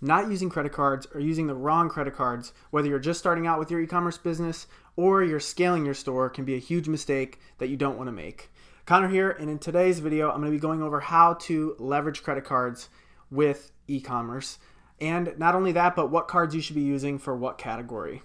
not using credit cards or using the wrong credit cards, whether you're just starting out with your e-commerce business or you're scaling your store, can be a huge mistake that you don't want to make. Connor here, and in today's video, I'm going to be going over how to leverage credit cards with e-commerce. And not only that, but what cards you should be using for what category.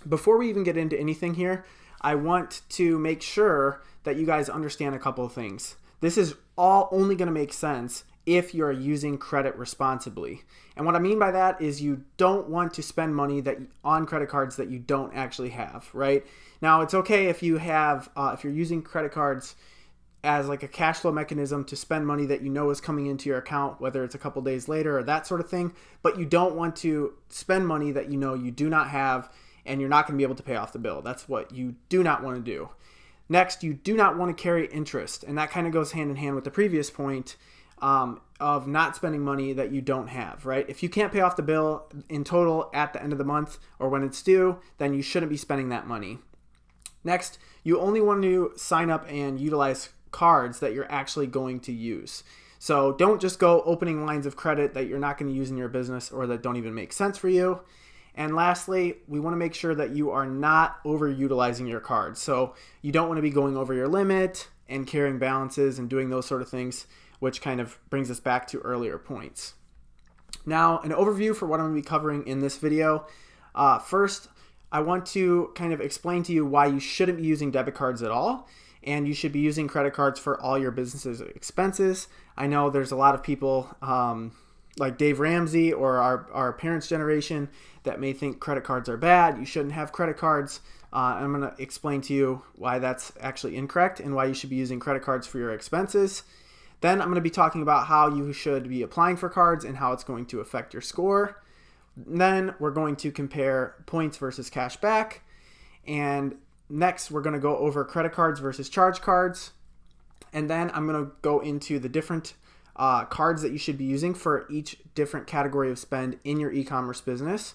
Before we even get into anything here, I want to make sure that you guys understand a couple of things. This is all only going to make sense if you're using credit responsibly. And what I mean by that is you don't want to spend money on credit cards that you don't actually have, right? Now, it's okay if you have, if you're using credit cards as like a cash flow mechanism to spend money that you know is coming into your account, whether it's a couple days later or that sort of thing, but you don't want to spend money that you know you do not have and you're not going to be able to pay off the bill. That's what you do not want to do. Next, you do not want to carry interest, and that kind of goes hand in hand with the previous point of not spending money that you don't have, right? If you can't pay off the bill in total at the end of the month or when it's due, then you shouldn't be spending that money. Next, you only want to sign up and utilize cards that you're actually going to use. So don't just go opening lines of credit that you're not going to use in your business or that don't even make sense for you. And lastly, we want to make sure that you are not overutilizing your cards. So you don't want to be going over your limit and carrying balances and doing those sort of things, which kind of brings us back to earlier points. Now, an overview for what I'm going to be covering in this video. First, I want to kind of explain to you why you shouldn't be using debit cards at all, and you should be using credit cards for all your business's expenses. I know there's a lot of people like Dave Ramsey or our parents' generation that may think credit cards are bad. You shouldn't have credit cards. I'm going to explain to you why that's actually incorrect and why you should be using credit cards for your expenses. Then I'm going to be talking about how you should be applying for cards and how it's going to affect your score. Then we're going to compare points versus cashback. And next, we're going to go over credit cards versus charge cards. And then I'm going to go into the different cards that you should be using for each different category of spend in your e-commerce business.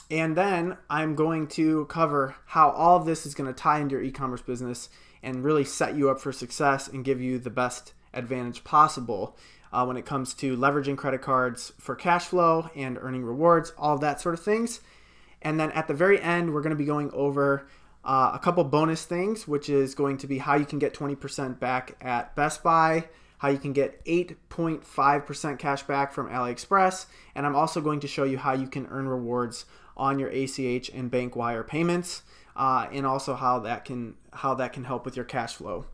And then I'm going to cover how all of this is going to tie into your e-commerce business and really set you up for success and give you the best advantage possible when it comes to leveraging credit cards for cash flow and earning rewards, all of that sort of things. And then at the very end, we're going to be going over a couple bonus things, which is going to be how you can get 20% back at BestBuy, how you can get 8.5% cash back from AliExpress, and I'm also going to show you how you can earn rewards on your ACH and bank wire payments, and also how that can help with your cash flow.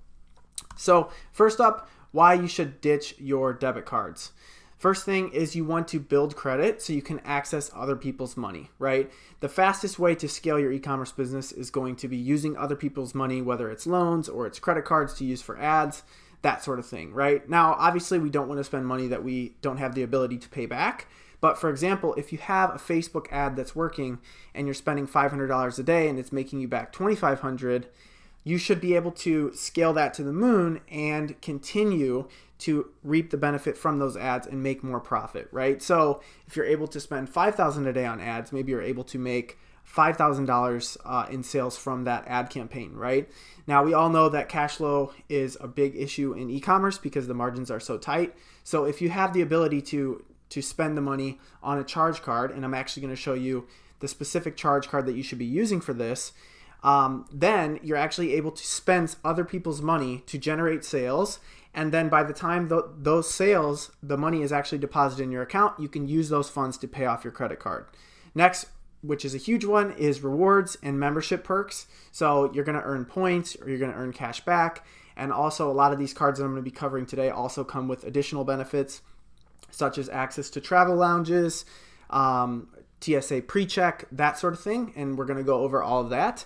So first up, why you should ditch your debit cards. First thing is you want to build credit so you can access other people's money, right? The fastest way to scale your e-commerce business is going to be using other people's money, whether it's loans or it's credit cards to use for ads, that sort of thing, right? Now, obviously, we don't want to spend money that we don't have the ability to pay back. But for example, if you have a Facebook ad that's working and you're spending $500 a day and it's making you back $2,500, you should be able to scale that to the moon and continue to reap the benefit from those ads and make more profit, right? So if you're able to spend $5,000 a day on ads, maybe you're able to make $5,000 in sales from that ad campaign, right? Now, we all know that cash flow is a big issue in e-commerce because the margins are so tight. So if you have the ability to spend the money on a charge card, and I'm actually going to show you the specific charge card that you should be using for this, then you're actually able to spend other people's money to generate sales. And then by the time those sales, the money is actually deposited in your account, you can use those funds to pay off your credit card. Next, which is a huge one, is rewards and membership perks. So you're going to earn points or you're going to earn cash back. And also a lot of these cards that I'm going to be covering today also come with additional benefits, such as access to travel lounges, TSA pre-check, that sort of thing. And we're going to go over all of that.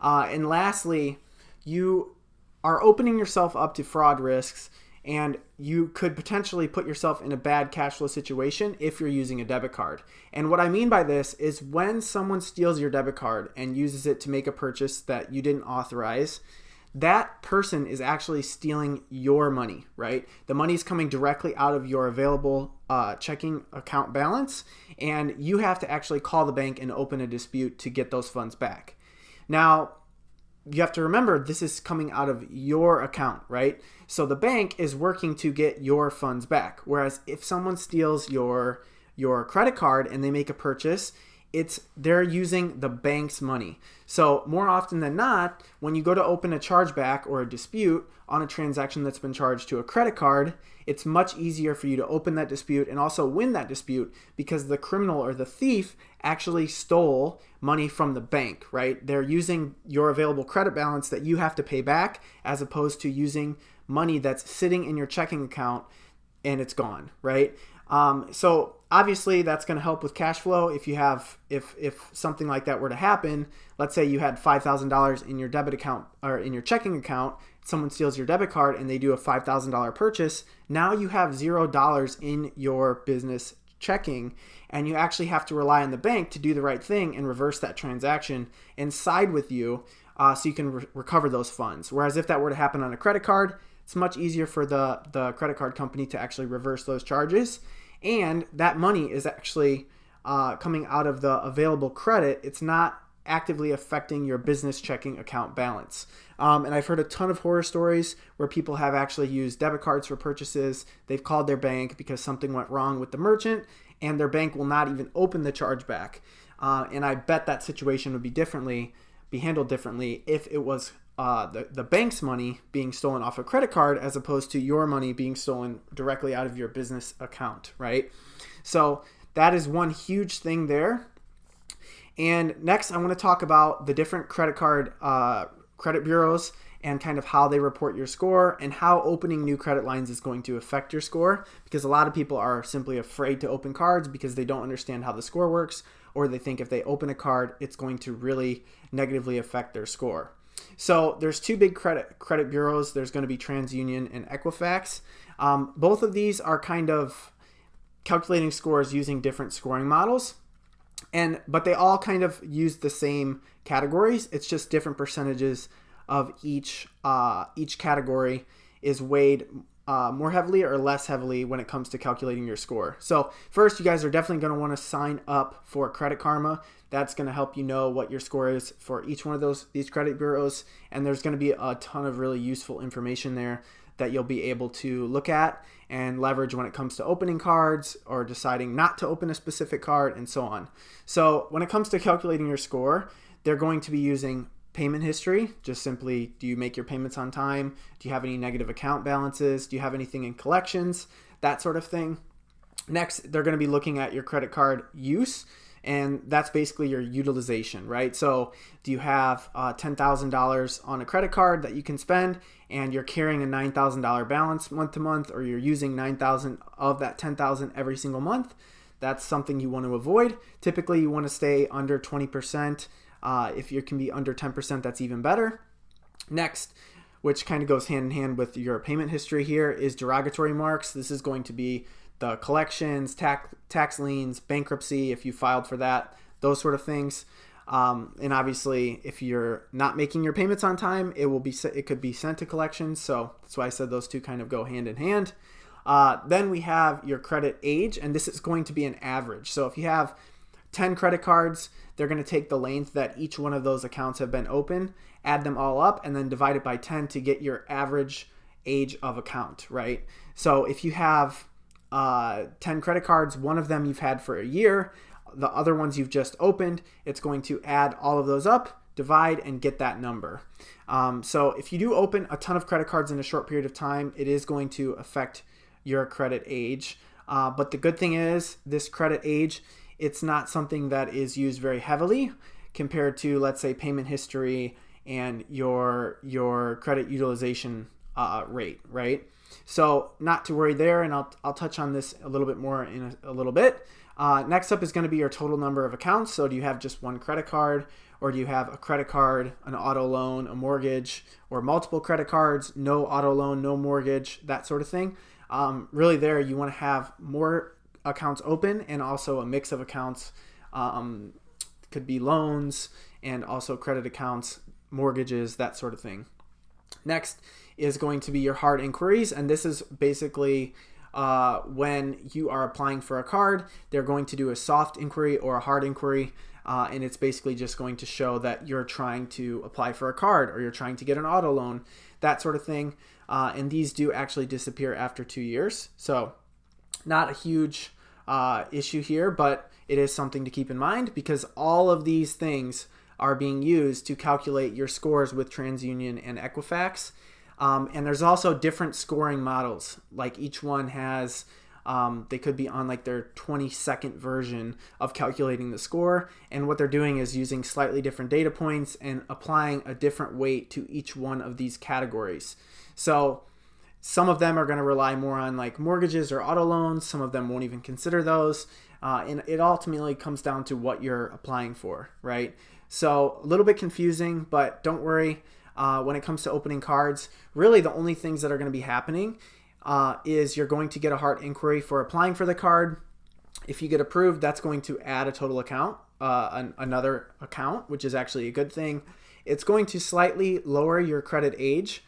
And lastly, you are opening yourself up to fraud risks, and you could potentially put yourself in a bad cash flow situation if you're using a debit card. And what I mean by this is when someone steals your debit card and uses it to make a purchase that you didn't authorize, that person is actually stealing your money, right? The money is coming directly out of your available checking account balance, and you have to actually call the bank and open a dispute to get those funds back. Now, you have to remember this is coming out of your account, right? So the bank is working to get your funds back. Whereas if someone steals your your credit card and they make a purchase, they're using the bank's money. So more often than not, when you go to open a chargeback or a dispute on a transaction that's been charged to a credit card, it's much easier for you to open that dispute and also win that dispute because the criminal or the thief actually stole money from the bank, right? They're using your available credit balance that you have to pay back as opposed to using money that's sitting in your checking account and it's gone, right? So obviously that's going to help with cash flow. If something like that were to happen, let's say you had $5,000 in your debit account or in your checking account, someone steals your debit card and they do a $5,000 purchase. Now you have $0 in your business checking and you actually have to rely on the bank to do the right thing and reverse that transaction and side with you so you can recover those funds. Whereas if that were to happen on a credit card, it's much easier for the credit card company to actually reverse those charges. And that money is actually coming out of the available credit. It's not actively affecting your business checking account balance. And I've heard a ton of horror stories where people have actually used debit cards for purchases. They've called their bank because something went wrong with the merchant and their bank will not even open the chargeback. And I bet that situation would be handled differently if it was the bank's money being stolen off a credit card as opposed to your money being stolen directly out of your business account, right? So that is one huge thing there. And next, I want to talk about the different credit bureaus and kind of how they report your score and how opening new credit lines is going to affect your score, because a lot of people are simply afraid to open cards because they don't understand how the score works, or they think if they open a card, it's going to really negatively affect their score. So there's two big credit bureaus. There's going to be TransUnion and Equifax. Both of these are kind of calculating scores using different scoring models, but they all kind of use the same categories. It's just different percentages of each category is weighed more heavily or less heavily when it comes to calculating your score. So first, you guys are definitely going to want to sign up for Credit Karma. That's going to help you know what your score is for each one of these credit bureaus. And there's going to be a ton of really useful information there that you'll be able to look at and leverage when it comes to opening cards or deciding not to open a specific card and so on. So when it comes to calculating your score, they're going to be using payment history, just simply, do you make your payments on time? Do you have any negative account balances? Do you have anything in collections? That sort of thing. Next, they're going to be looking at your credit card use, and that's basically your utilization, right? So do you have $10,000 on a credit card that you can spend and you're carrying a $9,000 balance month to month, or you're using $9,000 of that $10,000 every single month? That's something you want to avoid. Typically, you want to stay under 20%. If you can be under 10%, that's even better. Next, which kind of goes hand in hand with your payment history here, is derogatory marks. This is going to be the collections, tax liens, bankruptcy, if you filed for that, those sort of things. And obviously, if you're not making your payments on time, it could be sent to collections. So that's why I said those two kind of go hand in hand. Then we have your credit age, and this is going to be an average. So if you have 10 credit cards, they're going to take the length that each one of those accounts have been open, add them all up, and then divide it by 10 to get your average age of account, right? So if you have 10 credit cards, one of them you've had for a year, the other ones you've just opened, it's going to add all of those up, divide, and get that number. So if you do open a ton of credit cards in a short period of time, it is going to affect your credit age. But the good thing is, this credit age, it's not something that is used very heavily compared to, let's say, payment history and your credit utilization rate, right? So not to worry there, and I'll touch on this a little bit more in a little bit. Next up is going to be your total number of accounts. So do you have just one credit card, or do you have a credit card, an auto loan, a mortgage, or multiple credit cards, no auto loan, no mortgage, that sort of thing? Really there, you want to have more accounts open and also a mix of accounts. Could be loans and also credit accounts, mortgages, that sort of thing. Next is going to be your hard inquiries, and this is basically when you are applying for a card, they're going to do a soft inquiry or a hard inquiry, and it's basically just going to show that you're trying to apply for a card or you're trying to get an auto loan, that sort of thing. And these do actually disappear after 2 years, so not a huge issue here, but it is something to keep in mind because all of these things are being used to calculate your scores with TransUnion and Equifax. And there's also different scoring models. Like each one has, they could be on like their 22nd version of calculating the score. And what they're doing is using slightly different data points and applying a different weight to each one of these categories. So some of them are going to rely more on like mortgages or auto loans. Some of them won't even consider those. And it ultimately comes down to what you're applying for, right? So a little bit confusing, but don't worry. When it comes to opening cards, really the only things that are going to be happening is you're going to get a hard inquiry for applying for the card. If you get approved, that's going to add a total account, another account, which is actually a good thing. It's going to slightly lower your credit age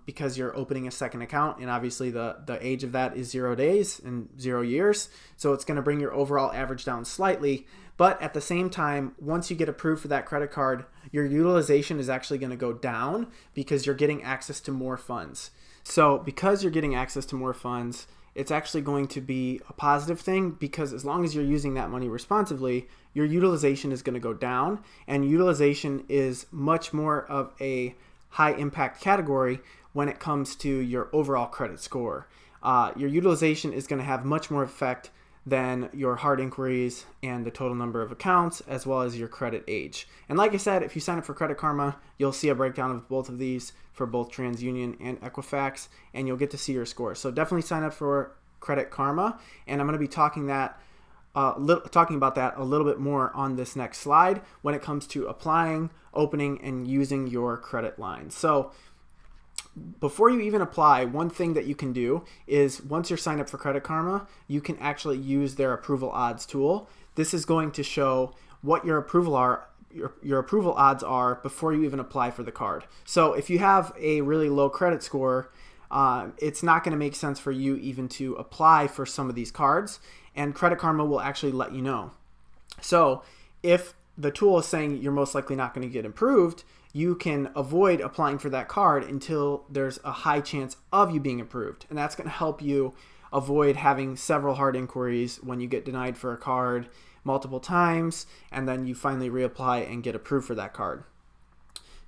because you're opening a second account, and obviously the age of that is 0 days and 0 years. So it's going to bring your overall average down slightly. But at the same time, once you get approved for that credit card, your utilization is actually going to go down because you're getting access to more funds. So because you're getting access to more funds, it's actually going to be a positive thing because as long as you're using that money responsibly, your utilization is going to go down, and utilization is much more of a high impact category when it comes to your overall credit score. Your utilization is going to have much more effect than your hard inquiries and the total number of accounts, as well as your credit age. And like I said, if you sign up for Credit Karma, you'll see a breakdown of both of these for both TransUnion and Equifax, and you'll get to see your score. So definitely sign up for Credit Karma, and I'm going to be talking about that a little bit more on this next slide when it comes to applying, opening, and using your credit line. So before you even apply, one thing that you can do is once you're signed up for Credit Karma, you can actually use their approval odds tool. This is going to show what your approval odds are before you even apply for the card. So if you have a really low credit score, it's not going to make sense for you even to apply for some of these cards, and Credit Karma will actually let you know. So if the tool is saying you're most likely not going to get approved, you can avoid applying for that card until there's a high chance of you being approved. And that's going to help you avoid having several hard inquiries when you get denied for a card multiple times, and then you finally reapply and get approved for that card.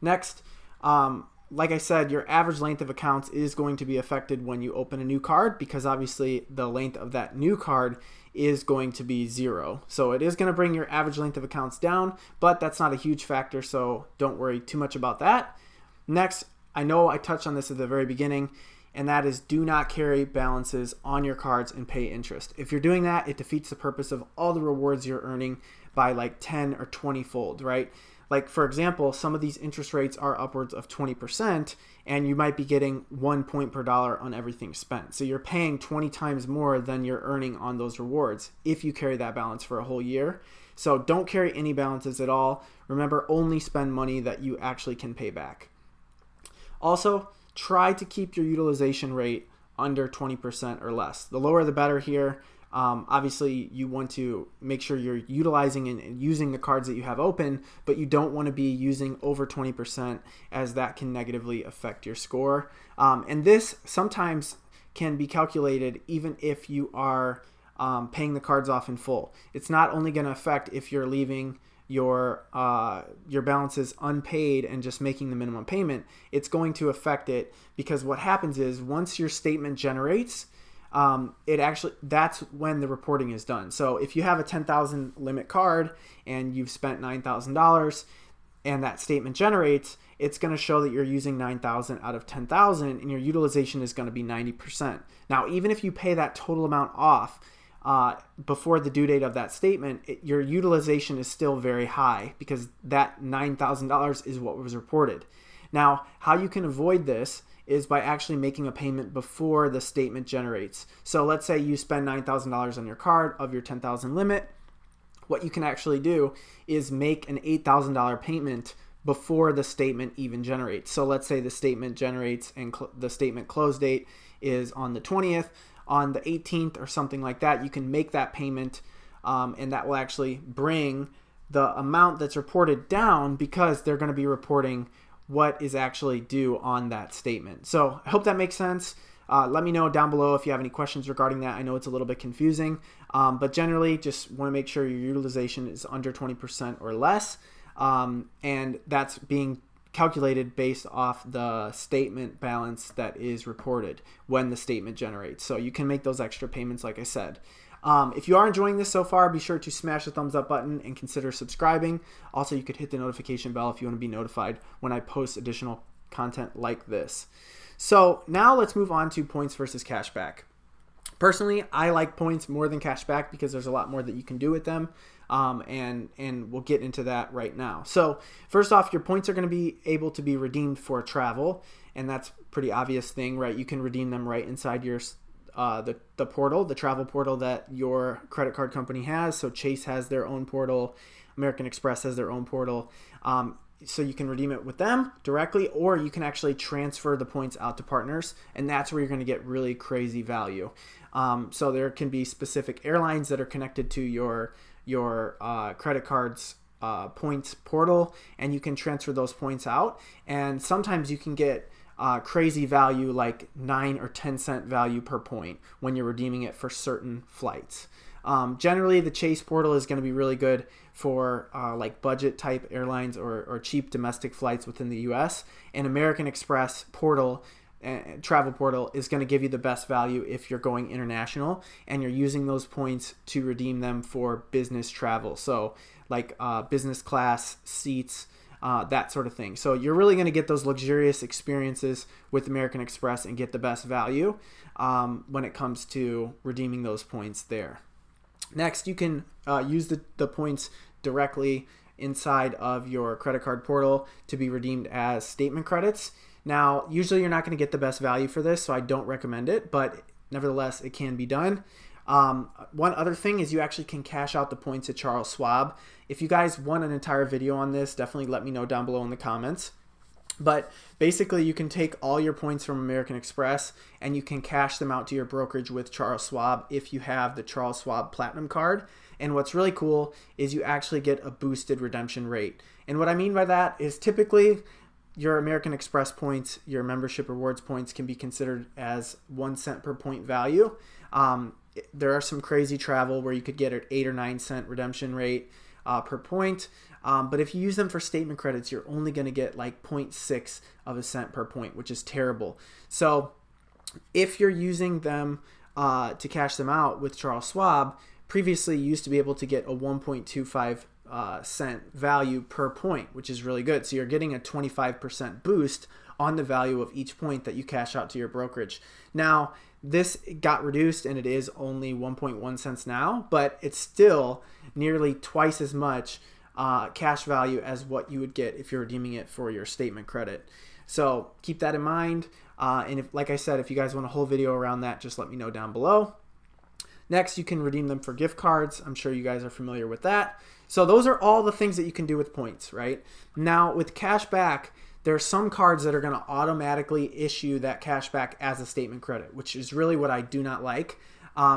Next, like I said, your average length of accounts is going to be affected when you open a new card because obviously the length of that new card is going to be 0. So it is going to bring your average length of accounts down, but that's not a huge factor, so don't worry too much about that. Next, I know I touched on this at the very beginning, and that is do not carry balances on your cards and pay interest. If you're doing that, it defeats the purpose of all the rewards you're earning by like 10 or 20 fold, right? Like for example, some of these interest rates are upwards of 20%, and you might be getting 1 point per dollar on everything spent. So you're paying 20 times more than you're earning on those rewards if you carry that balance for a whole year. So don't carry any balances at all. Remember, only spend money that you actually can pay back. Also, try to keep your utilization rate under 20% or less. The lower the better here. Obviously, you want to make sure you're utilizing and using the cards that you have open, but you don't want to be using over 20% as that can negatively affect your score. And this sometimes can be calculated even if you are paying the cards off in full. It's not only going to affect if you're leaving your balances unpaid and just making the minimum payment. It's going to affect it because what happens is once your statement generates, that's when the reporting is done. So if you have a 10,000 limit card and you've spent $9,000 and that statement generates, it's going to show that you're using 9,000 out of 10,000 and your utilization is going to be 90%. Now, even if you pay that total amount off before the due date of that statement, your utilization is still very high because that $9,000 is what was reported. Now, how you can avoid this is by actually making a payment before the statement generates. So let's say you spend $9,000 on your card of your 10,000 limit. What you can actually do is make an $8,000 payment before the statement even generates. So let's say the statement generates and the statement close date is on the 20th. On the 18th or something like that, you can make that payment, and that will actually bring the amount that's reported down because they're going to be reporting what is actually due on that statement. So I hope that makes sense. Let me know down below if you have any questions regarding that. I know it's a little bit confusing, but generally just want to make sure your utilization is under 20% or less, and that's being calculated based off the statement balance that is reported when the statement generates. So you can make those extra payments like I said. If you are enjoying this so far, be sure to smash the thumbs up button and consider subscribing. Also, you could hit the notification bell if you want to be notified when I post additional content like this. So now let's move on to points versus cashback. Personally, I like points more than cashback because there's a lot more that you can do with them. And we'll get into that right now. So first off, your points are going to be able to be redeemed for travel, and that's a pretty obvious thing, right? You can redeem them right inside your the portal, the travel portal that your credit card company has. So Chase has their own portal, American Express has their own portal. So you can redeem it with them directly, or you can actually transfer the points out to partners, and that's where you're going to get really crazy value. So there can be specific airlines that are connected to your credit card's points portal, and you can transfer those points out, and sometimes you can get crazy value like 9 or 10 cent value per point when you're redeeming it for certain flights. Generally, the Chase portal is going to be really good for like budget type airlines or cheap domestic flights within the US, and American Express portal travel portal is going to give you the best value if you're going international and you're using those points to redeem them for business travel. So like business class seats, that sort of thing. So you're really going to get those luxurious experiences with American Express and get the best value when it comes to redeeming those points there. Next, you can use the points directly inside of your credit card portal to be redeemed as statement credits. Now, usually you're not going to get the best value for this, so I don't recommend it, but nevertheless, it can be done. One other thing is you actually can cash out the points at Charles Schwab. If you guys want an entire video on this, definitely let me know down below in the comments. But basically, you can take all your points from American Express and you can cash them out to your brokerage with Charles Schwab if you have the Charles Schwab Platinum card. And what's really cool is you actually get a boosted redemption rate. And what I mean by that is typically your American Express points, your membership rewards points can be considered as 1 cent per point value. There are some crazy travel where you could get an 8 or 9 cent redemption rate per point. But if you use them for statement credits, you're only going to get like 0.6 of a cent per point, which is terrible. So if you're using them to cash them out with Charles Schwab, previously you used to be able to get a 1.25 cent value per point, which is really good. So you're getting a 25% boost on the value of each point that you cash out to your brokerage. Now, this got reduced and it is only 1.1 cents now, but it's still nearly twice as much cash value as what you would get if you're redeeming it for your statement credit. So keep that in mind. And if, like I said, if you guys want a whole video around that, just let me know down below. Next, you can redeem them for gift cards. I'm sure you guys are familiar with that. So those are all the things that you can do with points, right? Now with cashback, there are some cards that are going to automatically issue that cashback as a statement credit, which is really what I do not like,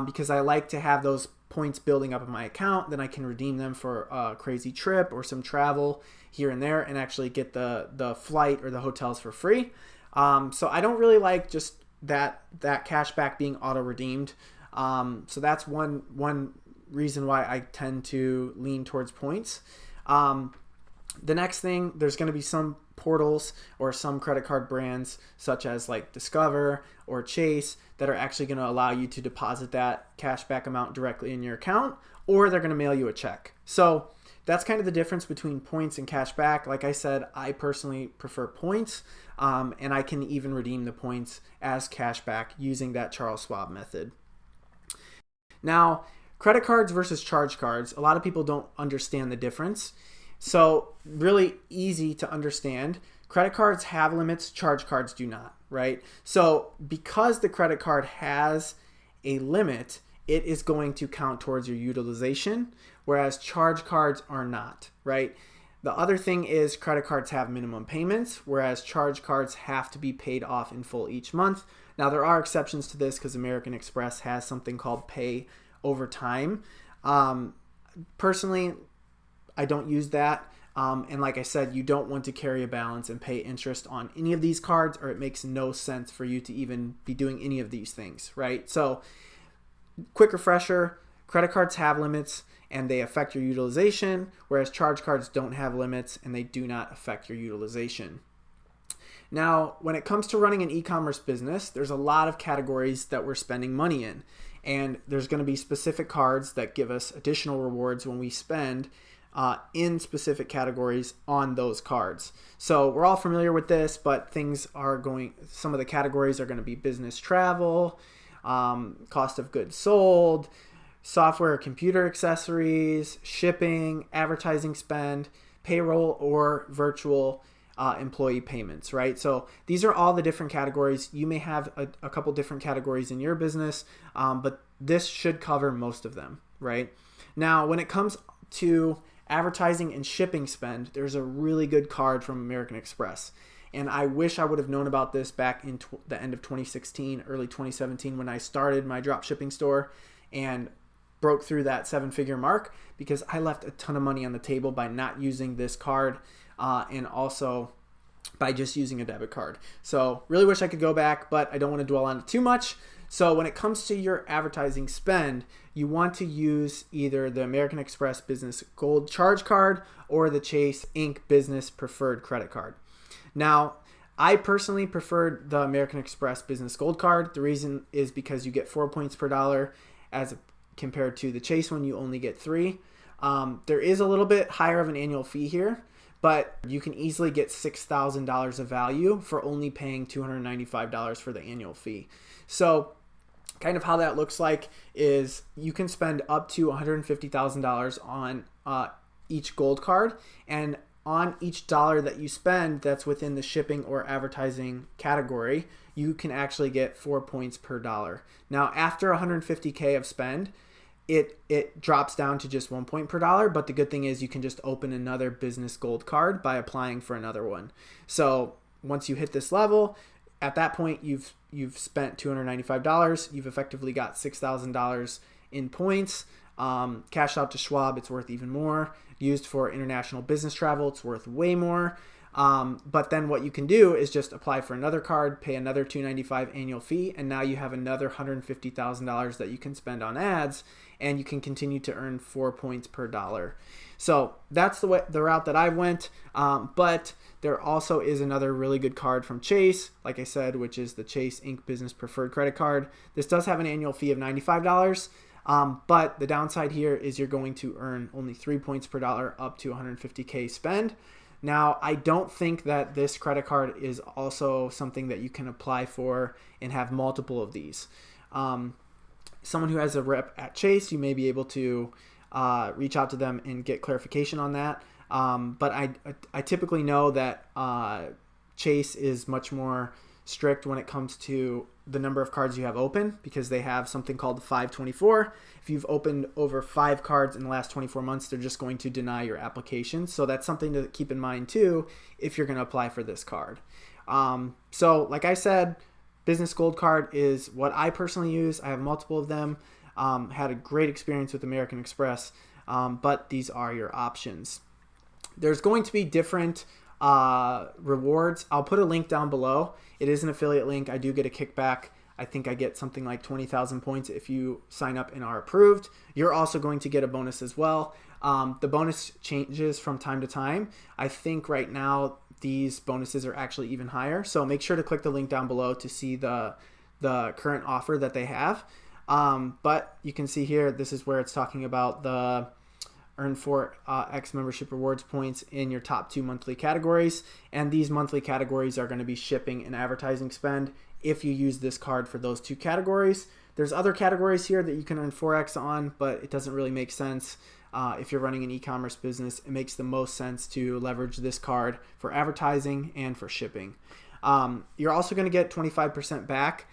because I like to have those points building up in my account. Then I can redeem them for a crazy trip or some travel here and there and actually get the flight or the hotels for free. So I don't really like just that cashback being auto-redeemed. So that's one reason why I tend to lean towards points. The next thing, there's going to be some portals or some credit card brands such as like Discover or Chase that are actually going to allow you to deposit that cashback amount directly in your account, or they're going to mail you a check. So that's kind of the difference between points and cashback. Like I said, I personally prefer points, and I can even redeem the points as cashback using that Charles Schwab method. Now, credit cards versus charge cards, a lot of people don't understand the difference. So really easy to understand. Credit cards have limits, charge cards do not, right? So because the credit card has a limit, it is going to count towards your utilization, whereas charge cards are not, right? The other thing is credit cards have minimum payments, whereas charge cards have to be paid off in full each month. Now there are exceptions to this because American Express has something called pay over time. Personally, I don't use that. And like I said, you don't want to carry a balance and pay interest on any of these cards, or it makes no sense for you to even be doing any of these things, right? So quick refresher, credit cards have limits and they affect your utilization, whereas charge cards don't have limits and they do not affect your utilization. Now, when it comes to running an e-commerce business, there's a lot of categories that we're spending money in. And there's going to be specific cards that give us additional rewards when we spend in specific categories on those cards. So we're all familiar with this, but some of the categories are going to be business travel, cost of goods sold, software or computer accessories, shipping, advertising spend, payroll, or virtual employee payments, right? So these are all the different categories. You may have a couple different categories in your business, but this should cover most of them, right? Now, when it comes to advertising and shipping spend, there's a really good card from American Express. And I wish I would have known about this back in the end of 2016, early 2017, when I started my dropshipping store and broke through that 7-figure mark, because I left a ton of money on the table by not using this card and also by just using a debit card. So really wish I could go back, but I don't want to dwell on it too much. So when it comes to your advertising spend, you want to use either the American Express Business Gold Charge Card or the Chase Inc. Business Preferred Credit Card. Now, I personally preferred the American Express Business Gold Card. The reason is because you get 4 points per dollar as compared to the Chase one, you only get 3. There is a little bit higher of an annual fee here, but you can easily get $6,000 of value for only paying $295 for the annual fee. So kind of how that looks like is you can spend up to $150,000 on each gold card, and on each dollar that you spend that's within the shipping or advertising category, you can actually get 4 points per dollar. Now, after $150K of spend, it drops down to just 1 point per dollar, but the good thing is you can just open another business gold card by applying for another one. So once you hit this level, at that point you've spent $295. You've effectively got $6,000 in points. Cash out to Schwab, it's worth even more. Used for international business travel, it's worth way more. But then what you can do is just apply for another card, pay another $295 annual fee, and now you have another $150,000 that you can spend on ads, and you can continue to earn 4 points per dollar. So that's the route that I went. But there also is another really good card from Chase, like I said, which is the Chase Inc. Business Preferred Credit Card. This does have an annual fee of $95. But the downside here is you're going to earn only 3 points per dollar up to 150K spend. Now, I don't think that this credit card is also something that you can apply for and have multiple of these. Someone who has a rep at Chase, you may be able to reach out to them and get clarification on that. But I typically know that Chase is much more strict when it comes to the number of cards you have open, because they have something called the 524. If you've opened over 5 cards in the last 24 months, they're just going to deny your application. So that's something to keep in mind too if you're going to apply for this card. So like I said, Business Gold Card is what I personally use. I have multiple of them. Had a great experience with American Express, but these are your options. There's going to be different rewards. I'll put a link down below. It is an affiliate link. I do get a kickback. I think I get something like 20,000 points if you sign up and are approved. You're also going to get a bonus as well. The bonus changes from time to time. I think right now these bonuses are actually even higher. So make sure to click the link down below to see the current offer that they have. But you can see here, this is where it's talking about the earn 4x membership rewards points in your top 2 monthly categories. And these monthly categories are going to be shipping and advertising spend if you use this card for those 2 categories. There's other categories here that you can earn 4x on, but it doesn't really make sense. If you're running an e-commerce business, it makes the most sense to leverage this card for advertising and for shipping. You're also going to get 25% back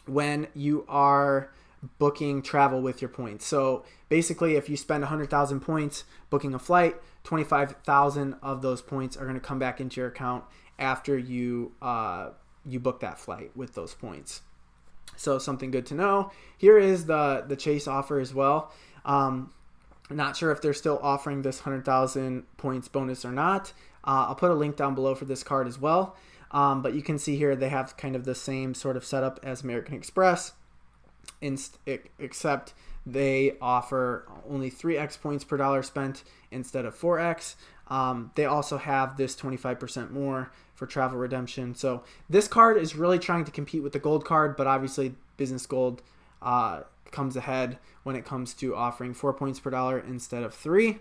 when you are booking travel with your points. So basically, if you spend 100,000 points booking a flight, 25,000 of those points are going to come back into your account after you book that flight with those points. So something good to know. Here is the Chase offer as well. Not sure if they're still offering this 100,000 points bonus or not. I'll put a link down below for this card as well. But you can see here they have kind of the same sort of setup as American Express, except they offer only 3x points per dollar spent instead of 4x. They also have this 25% more for travel redemption. So this card is really trying to compete with the gold card, but obviously business gold comes ahead when it comes to offering 4 points per dollar instead of 3.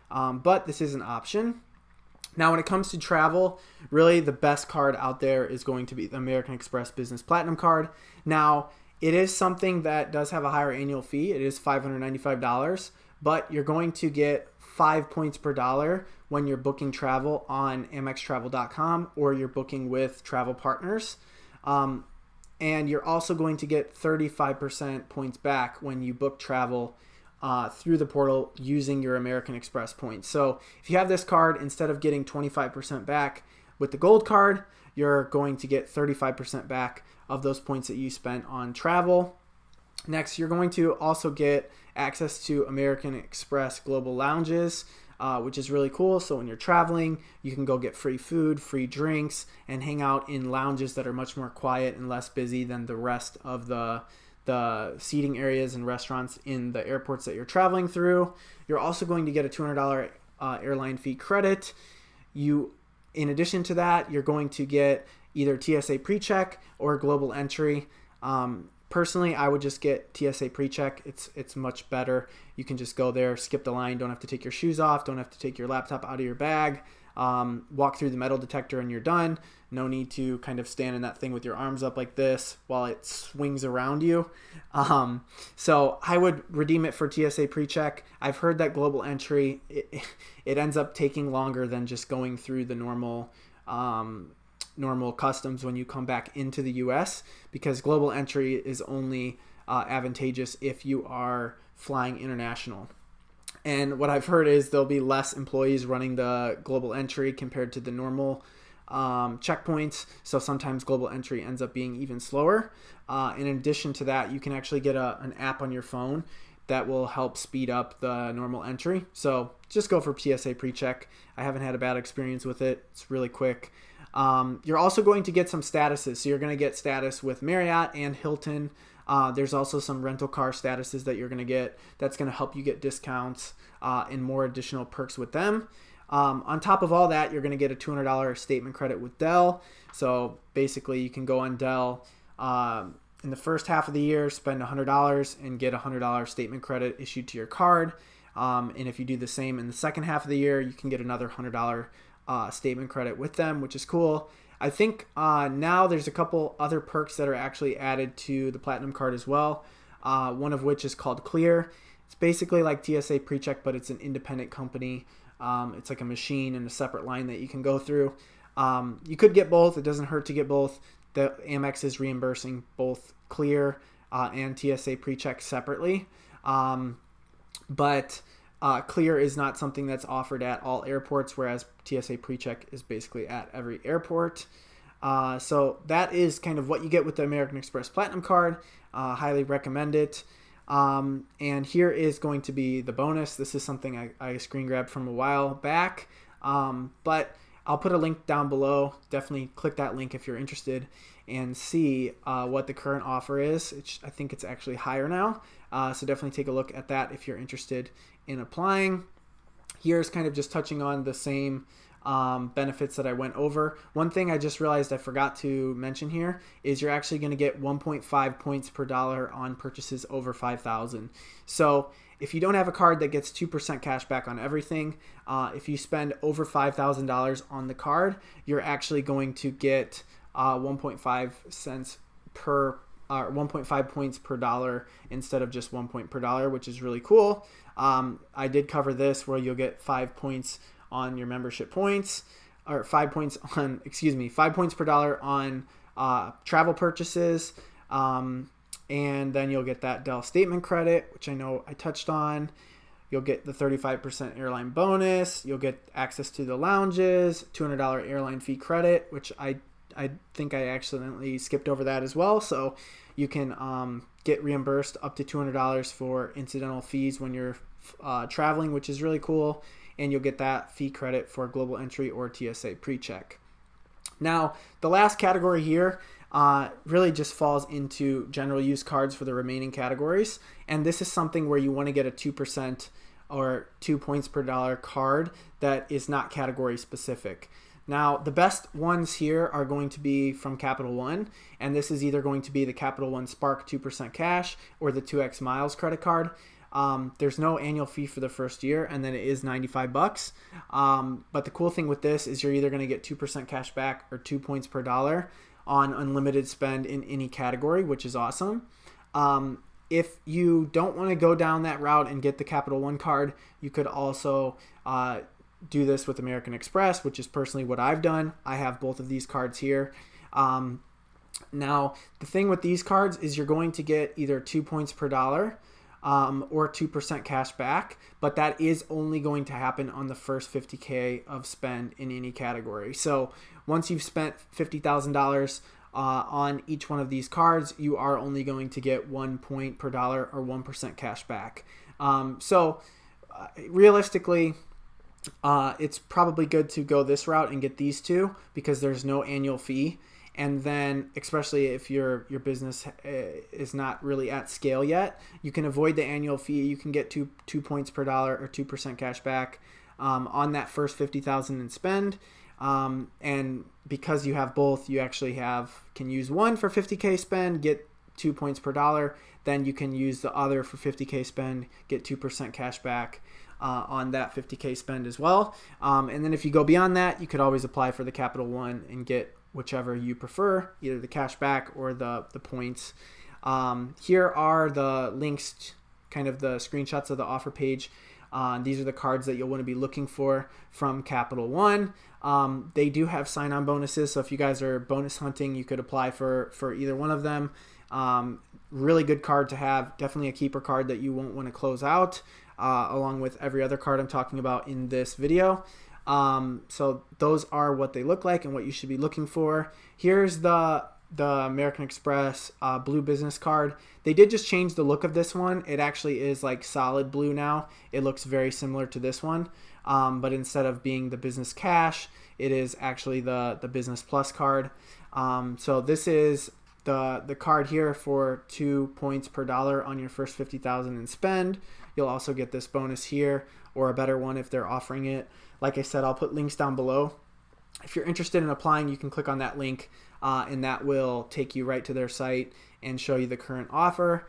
But this is an option. Now, when it comes to travel, really the best card out there is going to be the American Express Business Platinum card. Now, it is something that does have a higher annual fee. It is $595, but you're going to get 5 points per dollar when you're booking travel on amextravel.com or you're booking with travel partners. And you're also going to get 35% points back when you book travel through the portal using your American Express points. So if you have this card, instead of getting 25% back with the gold card, you're going to get 35% back of those points that you spent on travel. Next, you're going to also get access to American Express Global Lounges, which is really cool. So when you're traveling, you can go get free food, free drinks, and hang out in lounges that are much more quiet and less busy than the rest of the seating areas and restaurants in the airports that you're traveling through. You're also going to get a $200 airline fee credit. In addition to that, you're going to get either TSA PreCheck or Global Entry. Personally, I would just get TSA PreCheck. It's much better. You can just go there, skip the line, don't have to take your shoes off, don't have to take your laptop out of your bag, walk through the metal detector and you're done. No need to kind of stand in that thing with your arms up like this while it swings around you. So I would redeem it for TSA PreCheck. I've heard that Global Entry, it ends up taking longer than just going through the normal customs when you come back into the US, because Global Entry is only advantageous if you are flying international. And what I've heard is there'll be less employees running the Global Entry compared to the normal checkpoints. So sometimes Global Entry ends up being even slower. In addition to that, you can actually get an app on your phone that will help speed up the normal entry. So just go for TSA PreCheck. I haven't had a bad experience with it. It's really quick. You're also going to get some statuses. So you're going to get status with Marriott and Hilton. There's also some rental car statuses that you're going to get. That's going to help you get discounts and more additional perks with them. On top of all that, you're going to get a $200 statement credit with Dell. So basically you can go on Dell in the first half of the year, spend $100 and get a $100 statement credit issued to your card. And if you do the same in the second half of the year, you can get another $100 statement credit with them, which is cool. I think now there's a couple other perks that are actually added to the Platinum card as well. One of which is called Clear. It's basically like TSA PreCheck, but it's an independent company. It's like a machine and a separate line that you can go through. You could get both. It doesn't hurt to get both. The Amex is reimbursing both Clear and TSA PreCheck separately. But Clear is not something that's offered at all airports, whereas TSA PreCheck is basically at every airport. So that is kind of what you get with the American Express Platinum card. Highly recommend it. And here is going to be the bonus. This is something I screen grabbed from a while back, but I'll put a link down below. Definitely click that link if you're interested and see what the current offer is. I think it's actually higher now. So definitely take a look at that if you're interested in applying. Here's kind of just touching on the same benefits that I went over. One thing I just realized I forgot to mention here is you're actually going to get 1.5 points per dollar on purchases over 5,000. So if you don't have a card that gets 2% cash back on everything, if you spend over $5,000 on the card, you're actually going to get 1.5 cents per 1.5 points per dollar instead of just 1 point per dollar, which is really cool. I did cover this where you'll get 5 points on your membership points, or 5 points per dollar on travel purchases. And then you'll get that Dell statement credit, which I know I touched on. You'll get the 35% airline bonus. You'll get access to the lounges, $200 airline fee credit, which I think I accidentally skipped over that as well. So you can get reimbursed up to $200 for incidental fees when you're traveling, which is really cool. And you'll get that fee credit for global entry or TSA pre-check. Now, the last category here really just falls into general use cards for the remaining categories. And this is something where you want to get a 2% or 2 points per dollar card that is not category specific. Now, the best ones here are going to be from Capital One, and this is either going to be the Capital One Spark 2% cash or the 2X Miles credit card. There's no annual fee for the first year, and then it is $95. But the cool thing with this is you're either going to get 2% cash back or 2 points per dollar on unlimited spend in any category, which is awesome. If you don't want to go down that route and get the Capital One card, you could also do this with American Express, which is personally what I've done. I have both of these cards here. Now, the thing with these cards is you're going to get either 2 points per dollar or 2% cash back, but that is only going to happen on the first $50K of spend in any category. So once you've spent $50,000 on each one of these cards, you are only going to get 1 point per dollar or 1% cash back. Realistically, it's probably good to go this route and get these two because there's no annual fee. And then, especially if your business is not really at scale yet, you can avoid the annual fee. You can get 2 points per dollar or 2% cash back on that first $50,000 in spend. And because you have both, you actually can use one for $50K spend, get 2 points per dollar. Then you can use the other for $50K spend, get 2% cash back on that $50K spend as well. And then if you go beyond that, you could always apply for the Capital One and get whichever you prefer, either the cash back or the points. Here are the links, kind of the screenshots of the offer page. These are the cards that you'll want to be looking for from Capital One. They do have sign-on bonuses, so if you guys are bonus hunting, you could apply for either one of them. Really good card to have, definitely a keeper card that you won't want to close out, along with every other card I'm talking about in this video. So those are what they look like and what you should be looking for. Here's the American Express blue business card. They did just change the look of this one. It actually is like solid blue now. It looks very similar to this one, but instead of being the business cash, it is actually the business plus card. So this is the card here for 2 points per dollar on your first $50,000 in spend. You'll also get this bonus here, or a better one if they're offering it. Like I said, I'll put links down below. If you're interested in applying, you can click on that link, and that will take you right to their site and show you the current offer.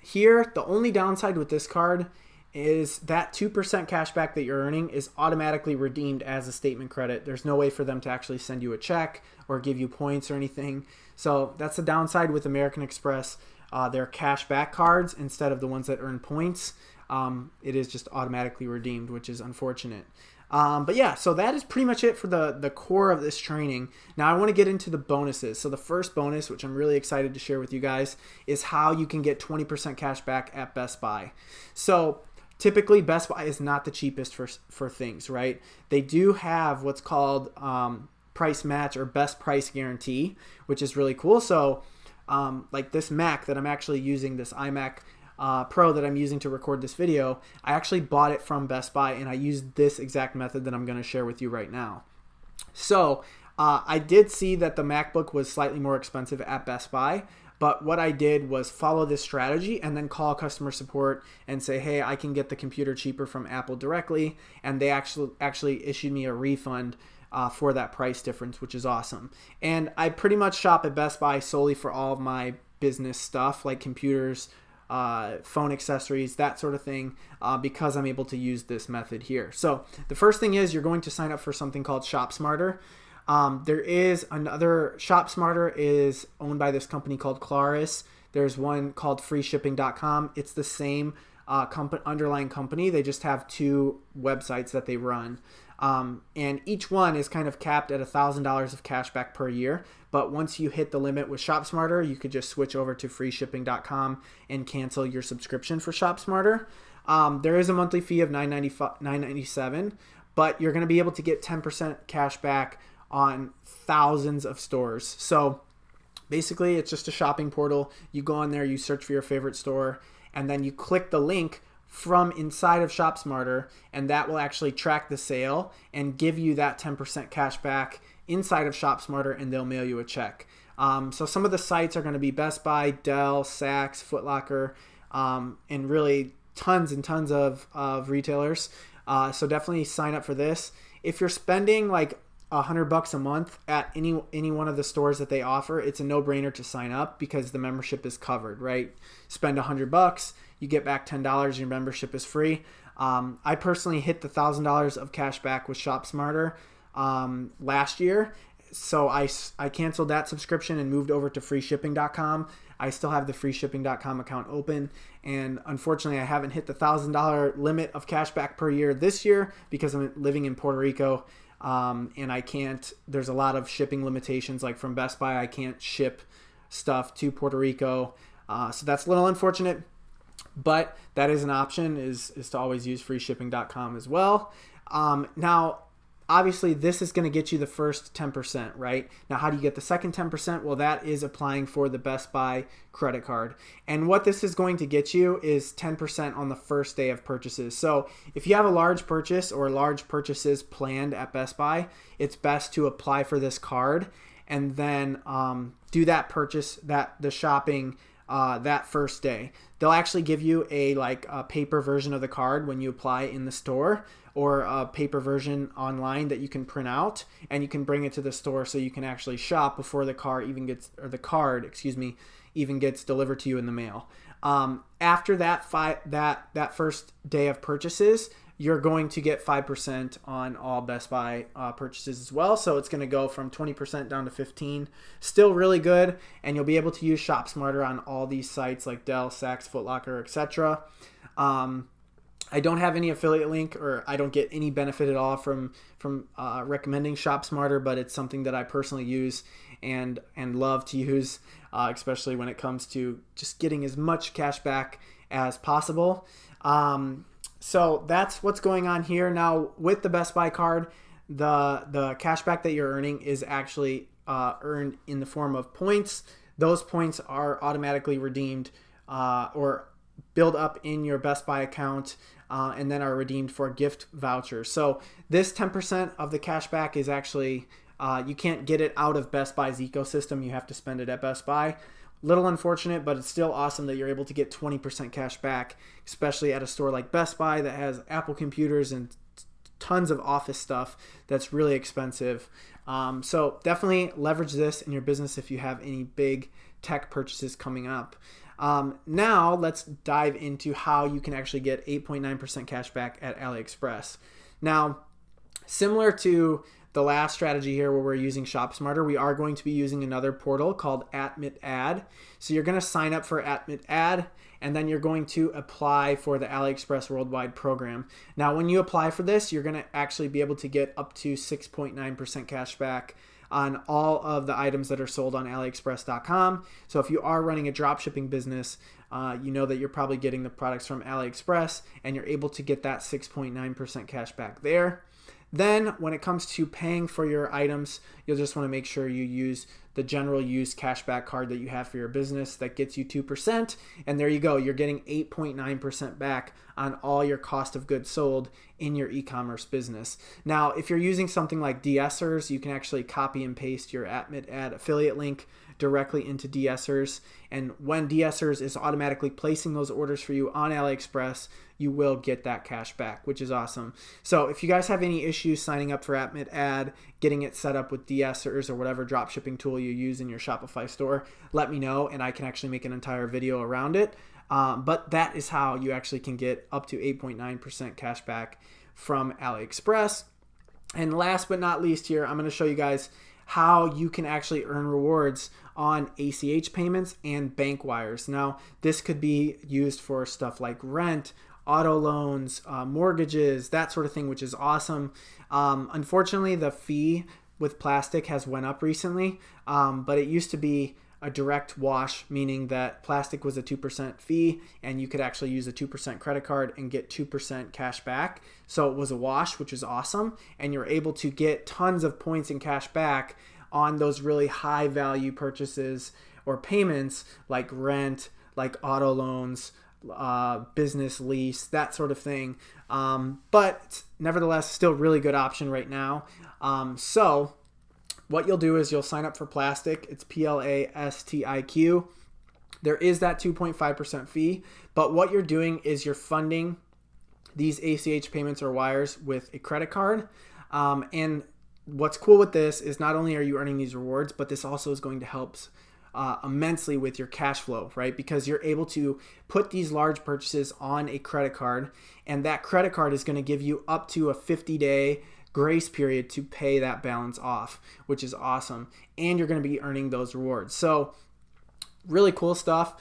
Here, the only downside with this card is that 2% cashback that you're earning is automatically redeemed as a statement credit. There's no way for them to actually send you a check or give you points or anything. So that's the downside with American Express. They're cashback cards instead of the ones that earn points. It is just automatically redeemed, which is unfortunate. But yeah, so that is pretty much it for the core of this training. Now I want to get into the bonuses. So the first bonus, which I'm really excited to share with you guys, is how you can get 20% cash back at Best Buy. So typically Best Buy is not the cheapest for things, right? They do have what's called price match or best price guarantee, which is really cool. So like this Mac that I'm actually using, this iMac Pro that I'm using to record this video, I actually bought it from Best Buy and I used this exact method that I'm going to share with you right now. So I did see that the MacBook was slightly more expensive at Best Buy, but what I did was follow this strategy and then call customer support and say, hey, I can get the computer cheaper from Apple directly, and they actually issued me a refund for that price difference, which is awesome. And I pretty much shop at Best Buy solely for all of my business stuff like computers, phone accessories, that sort of thing, because I'm able to use this method here. So the first thing is you're going to sign up for something called Shop Smarter. There is another, Shop Smarter is owned by this company called Claris. There's one called freeshipping.com. It's the same underlying company. They just have two websites that they run. And each one is kind of capped at $1,000 of cash back per year. But once you hit the limit with ShopSmarter, you could just switch over to freeshipping.com and cancel your subscription for ShopSmarter. There is a monthly fee of $9.97, but you're going to be able to get 10% cash back on thousands of stores. So basically, it's just a shopping portal. You go on there, you search for your favorite store, and then you click the link from inside of ShopSmarter, and that will actually track the sale and give you that 10% cash back inside of ShopSmarter, and they'll mail you a check. So some of the sites are going to be Best Buy, Dell, Saks, Foot Locker, and really tons and tons of retailers. So definitely sign up for this. If you're spending like $100 a month at any one of the stores that they offer, it's a no-brainer to sign up because the membership is covered, right? Spend $100, you get back $10, your membership is free. I personally hit the $1,000 of cash back with ShopSmarter last year. So I canceled that subscription and moved over to freeshipping.com. I still have the freeshipping.com account open, and unfortunately I haven't hit the $1,000 limit of cash back per year this year because I'm living in Puerto Rico, and I can't, there's a lot of shipping limitations, like from Best Buy I can't ship stuff to Puerto Rico, so that's a little unfortunate, but that is an option, is to always use freeshipping.com as well. Now obviously this is going to get you the first 10%, right? Now, how do you get the second 10%? Well, that is applying for the Best Buy credit card. And what this is going to get you is 10% on the first day of purchases. So if you have a large purchase or large purchases planned at Best Buy, it's best to apply for this card and then do that purchase, the shopping that first day. They'll actually give you a paper version of the card when you apply in the store, or a paper version online that you can print out, and you can bring it to the store so you can actually shop before the card even gets delivered to you in the mail. After that first day of purchases, you're going to get 5% on all Best Buy purchases as well. So it's going to go from 20% down to 15%. Still really good, and you'll be able to use ShopSmarter on all these sites like Dell, Saks, Foot Locker, etc. I don't have any affiliate link, or I don't get any benefit at all from recommending ShopSmarter, but it's something that I personally use and love to use, especially when it comes to just getting as much cash back as possible. So that's what's going on here. Now with the Best Buy card, the cash back that you're earning is actually earned in the form of points. Those points are automatically redeemed or build up in your Best Buy account, and then are redeemed for gift vouchers. So this 10% of the cash back is actually, you can't get it out of Best Buy's ecosystem. You have to spend it at Best Buy. Little unfortunate, but it's still awesome that you're able to get 20% cash back, especially at a store like Best Buy that has Apple computers and tons of office stuff that's really expensive. So definitely leverage this in your business if you have any big tech purchases coming up. Now let's dive into how you can actually get 8.9% cash back at AliExpress. Now, similar to the last strategy here where we're using ShopSmarter, we are going to be using another portal called AdMitAd. So you're going to sign up for AdMitAd, and then you're going to apply for the AliExpress Worldwide program. Now, when you apply for this, you're going to actually be able to get up to 6.9% cash back on all of the items that are sold on AliExpress.com. So if you are running a dropshipping business, you know that you're probably getting the products from AliExpress, and you're able to get that 6.9% cash back there. Then when it comes to paying for your items, you'll just want to make sure you use the general use cashback card that you have for your business that gets you 2%. And there you go. You're getting 8.9% back on all your cost of goods sold in your e-commerce business. Now, if you're using something like de-essers, you can actually copy and paste your AdMitAd affiliate link directly into de-essers. And when de-essers is automatically placing those orders for you on AliExpress, you will get that cash back, which is awesome. So if you guys have any issues signing up for AdMitAd, getting it set up with de-essers or whatever dropshipping tool you use in your Shopify store, let me know and I can actually make an entire video around it. But that is how you actually can get up to 8.9% cash back from AliExpress. And last but not least here, I'm going to show you guys how you can actually earn rewards on ACH payments and bank wires. Now, this could be used for stuff like rent, auto loans, mortgages, that sort of thing, which is awesome. Unfortunately, the fee with plastic has went up recently, but it used to be a direct wash, meaning that plastic was a 2% fee and you could actually use a 2% credit card and get 2% cash back. So it was a wash, which is awesome. And you're able to get tons of points and cash back on those really high value purchases or payments like rent, like auto loans, business lease, that sort of thing. But it's nevertheless still really good option right now. So what you'll do is you'll sign up for Plastic. It's PLASTIQ. There is that 2.5% fee, but what you're doing is you're funding these ACH payments or wires with a credit card. And what's cool with this is not only are you earning these rewards, but this also is going to help immensely with your cash flow, right? Because you're able to put these large purchases on a credit card, and that credit card is going to give you up to a 50-day grace period to pay that balance off, which is awesome. And you're going to be earning those rewards. So really cool stuff.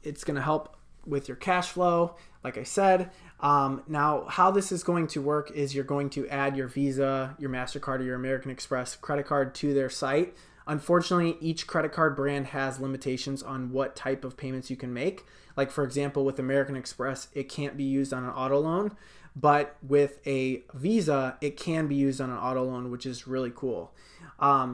It's going to help with your cash flow, like I said. Now, how this is going to work is you're going to add your Visa, your MasterCard, or your American Express credit card to their site. Unfortunately, each credit card brand has limitations on what type of payments you can make. Like, for example, with American Express, it can't be used on an auto loan, but with a Visa, it can be used on an auto loan, which is really cool.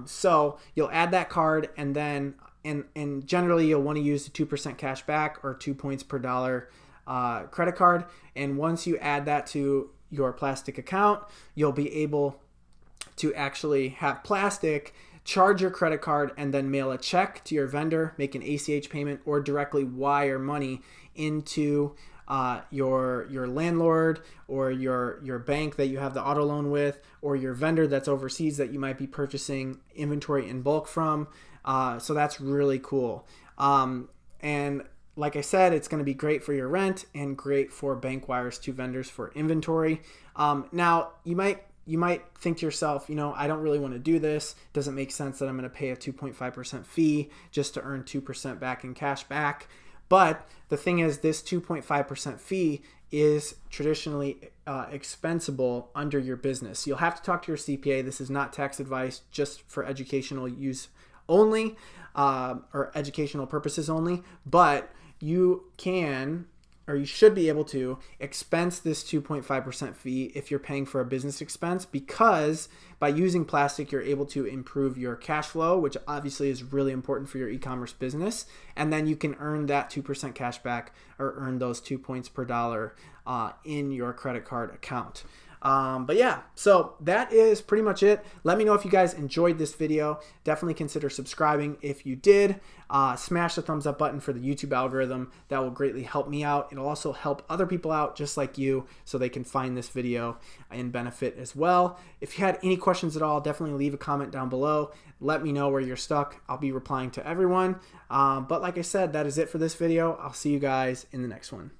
So you'll add that card, and then and generally you'll want to use the 2% cash back or 2 points per dollar credit card. And once you add that to your Plastic account, you'll be able to actually have Plastic charge your credit card and then mail a check to your vendor, make an ACH payment, or directly wire money into your landlord or your bank that you have the auto loan with, or your vendor that's overseas that you might be purchasing inventory in bulk from. So that's really cool. And like I said, it's going to be great for your rent and great for bank wires to vendors for inventory. Now, you might think to yourself, I don't really want to do this. It doesn't make sense that I'm going to pay a 2.5% fee just to earn 2% back in cash back. But the thing is, this 2.5% fee is traditionally expensable under your business. You'll have to talk to your CPA. This is not tax advice, just for educational use only, or educational purposes only. But you can, or you should be able to, expense this 2.5% fee if you're paying for a business expense, because by using Plastic, you're able to improve your cash flow, which obviously is really important for your e-commerce business. And then you can earn that 2% cash back, or earn those 2 points per dollar in your credit card account. But yeah, so that is pretty much it. Let me know if you guys enjoyed this video. Definitely consider subscribing if you did. Smash the thumbs up button for the YouTube algorithm. That will greatly help me out. It'll also help other people out just like you, so they can find this video and benefit as well. If you had any questions at all, definitely leave a comment down below. Let me know where you're stuck. I'll be replying to everyone. But like I said, that is it for this video. I'll see you guys in the next one.